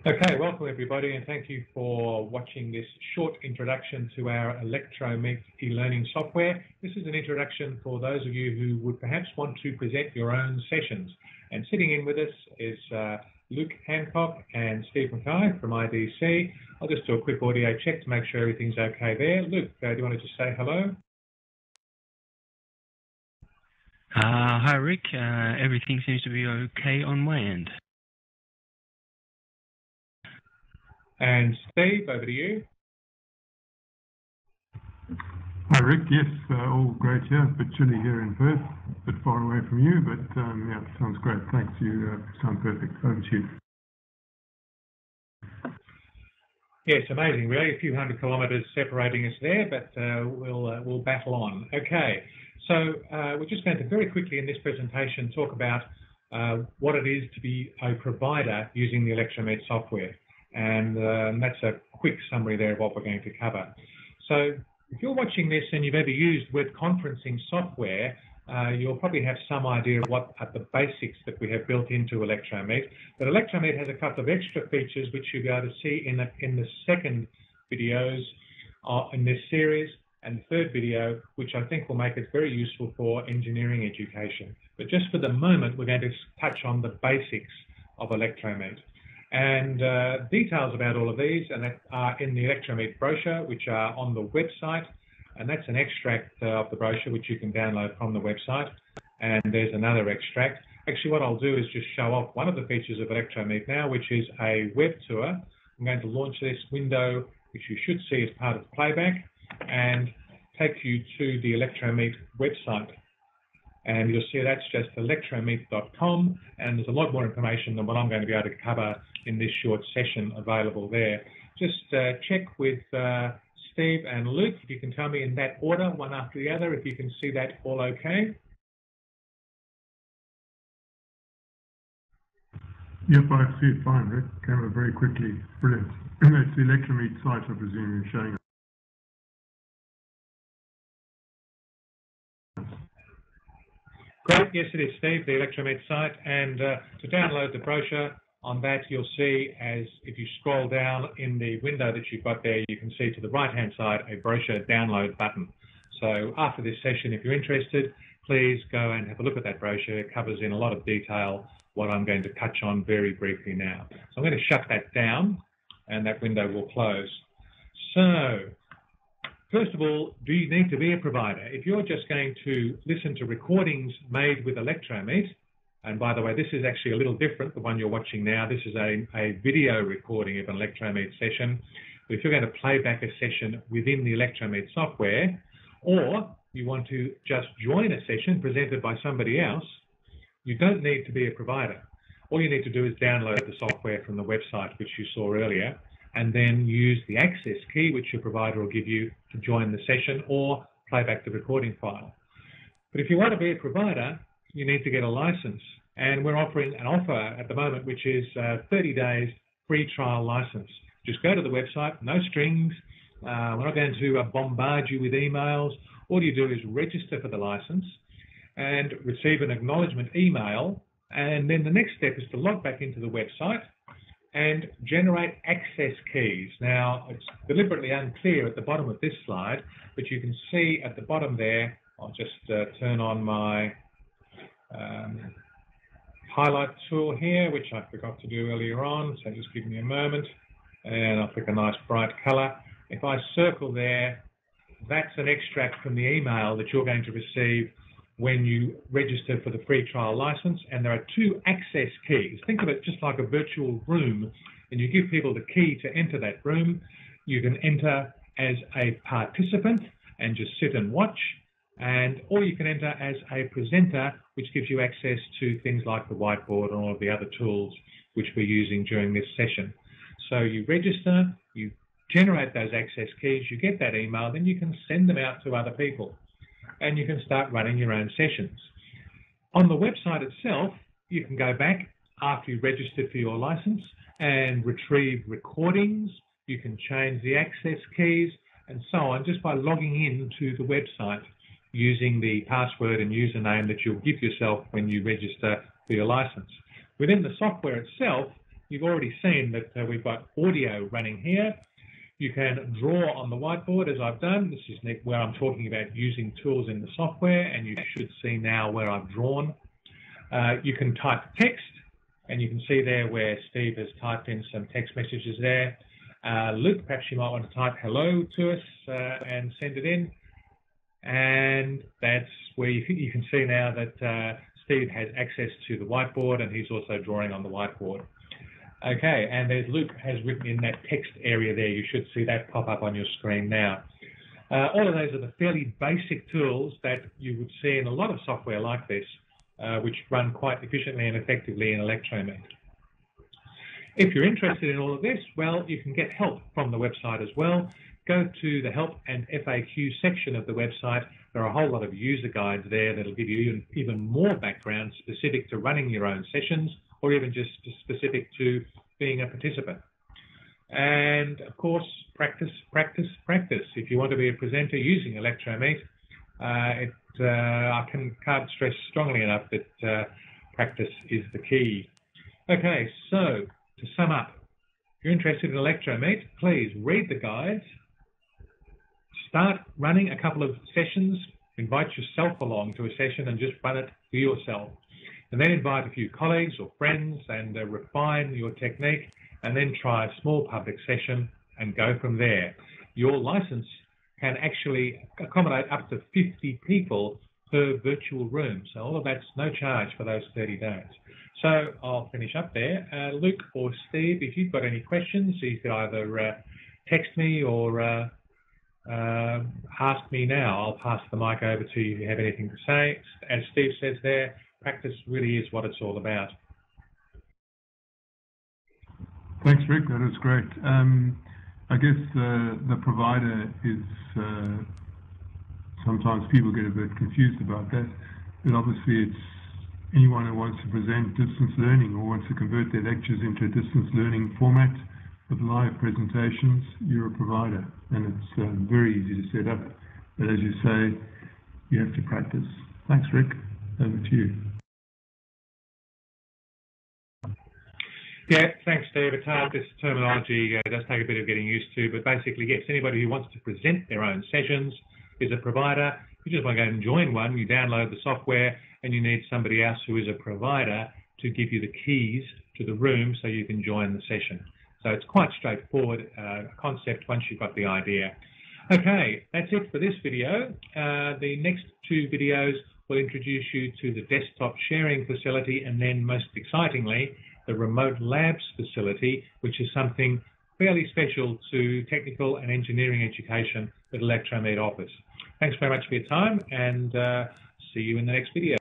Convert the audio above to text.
Okay, welcome everybody, and thank you for watching this short introduction to our Electromeet e-learning software. This is an introduction for those of you who would perhaps want to present your own sessions. And sitting in with us is Luke Hancock and Steve Mackay from IDC. I'll just do a quick audio check to make sure everything's okay there. Luke, do you want to just say hello? Hi Rick, everything seems to be okay on my end. And Steve, over to you. Hi Rick, yes, all great here. A bit chilly here in Perth, a bit far away from you, but yeah, sounds great. Thanks, you sound perfect. Over to you. Yes, amazing. Really, a few hundred kilometres separating us there, but we'll battle on. Okay, so we're just going to very quickly in this presentation talk about what it is to be a provider using the Electromeet software. And that's a quick summary there of what we're going to cover. So if you're watching this and you've ever used web conferencing software, you'll probably have some idea of what are the basics that we have built into Electromeet. But Electromeet has a couple of extra features which you'll be able to see in the second videos in this series, and the third video, which I think will make it very useful for engineering education. But just for the moment, we're going to touch on the basics of Electromeet. And details about all of these are in the Electromeet brochure, which are on the website. And that's an extract of the brochure, which you can download from the website. And there's another extract. Actually, what I'll do is just show off one of the features of Electromeet now, which is a web tour. I'm going to launch this window, which you should see as part of playback, and take you to the Electromeet website. And you'll see that's just electromeet.com, and there's a lot more information than what I'm going to be able to cover in this short session available there. Just check with Steve and Luke, if you can tell me in that order, one after the other, if you can see that all okay. Yep, I see it fine, Rick. Came up very quickly. Brilliant. It's the Electromeet site, I presume, you're showing us. Great, yes it is, Steve, the Electromeet site. And to download the brochure, on that you'll see, as if you scroll down in the window that you've got there, you can see to the right-hand side a brochure download button. So after this session, if you're interested, please go and have a look at that brochure. It covers in a lot of detail what I'm going to touch on very briefly now. So I'm going to shut that down, and that window will close. So, first of all, do you need to be a provider? If you're just going to listen to recordings made with Electromeet, and by the way, this is actually a little different, the one you're watching now. This is a video recording of an Electromeet session. But if you're going to play back a session within the Electromeet software, or you want to just join a session presented by somebody else, you don't need to be a provider. All you need to do is download the software from the website, which you saw earlier, and then use the access key, which your provider will give you to join the session or play back the recording file. But if you want to be a provider, you need to get a license. And we're offering an offer at the moment, which is 30 days free trial license. Just go to the website, no strings. We're not going to bombard you with emails. All you do is register for the license and receive an acknowledgement email. And then the next step is to log back into the website and generate access keys. Now, it's deliberately unclear at the bottom of this slide, but you can see at the bottom there, I'll just turn on my highlight tool here, which I forgot to do earlier on, so just give me a moment, and I'll pick a nice bright color. If I circle there, that's an extract from the email that you're going to receive when you register for the free trial license, and there are two access keys. Think of it just like a virtual room, and you give people the key to enter that room. You can enter as a participant and just sit and watch, or you can enter as a presenter, which gives you access to things like the whiteboard and all of the other tools which we're using during this session. So you register, you generate those access keys, you get that email, then you can send them out to other people, and you can start running your own sessions. On the website itself, you can go back after you've registered for your license and retrieve recordings. You can change the access keys and so on just by logging into the website using the password and username that you'll give yourself when you register for your license. Within the software itself, you've already seen that we've got audio running here. You can draw on the whiteboard, as I've done. This is where I'm talking about using tools in the software, and you should see now where I've drawn. You can type text, and you can see there where Steve has typed in some text messages there. Luke, perhaps you might want to type hello to us and send it in. And that's where you can see now that Steve has access to the whiteboard, and he's also drawing on the whiteboard. Okay, and there's Luke has written in that text area there. You should see that pop up on your screen now. All of those are the fairly basic tools that you would see in a lot of software like this, which run quite efficiently and effectively in Electromeet. If you're interested in all of this, well, you can get help from the website as well. Go to the help and FAQ section of the website. There are a whole lot of user guides there that'll give you even more background specific to running your own sessions, or even just specific to being a participant. And of course, practice, practice, practice. If you want to be a presenter using Electromeet, I can't stress strongly enough that practice is the key. Okay, so to sum up, if you're interested in Electromeet, please read the guides, start running a couple of sessions, invite yourself along to a session and just run it for yourself. And then invite a few colleagues or friends and refine your technique, and then try a small public session and go from there. Your license can actually accommodate up to 50 people per virtual room. So all of that's no charge for those 30 days. So I'll finish up there. Luke or Steve, if you've got any questions, you could either text me or ask me now. I'll pass the mic over to you if you have anything to say. As Steve says there, practice really is what it's all about. Thanks, Rick. That was great. I guess the provider is, sometimes people get a bit confused about that, but obviously it's anyone who wants to present distance learning or wants to convert their lectures into a distance learning format with live presentations, you're a provider, and it's very easy to set up. But as you say, you have to practice. Thanks, Rick. Over to you. Yeah, thanks, Steve. It's hard. This terminology does take a bit of getting used to, but basically, yes, anybody who wants to present their own sessions is a provider. You just want to go and join one, you download the software, and you need somebody else who is a provider to give you the keys to the room so you can join the session. So it's quite straightforward concept once you've got the idea. Okay, that's it for this video. The next two videos will introduce you to the desktop sharing facility, and then most excitingly, the remote labs facility, which is something fairly special to technical and engineering education that Electromeet offers. Thanks very much for your time, and see you in the next video.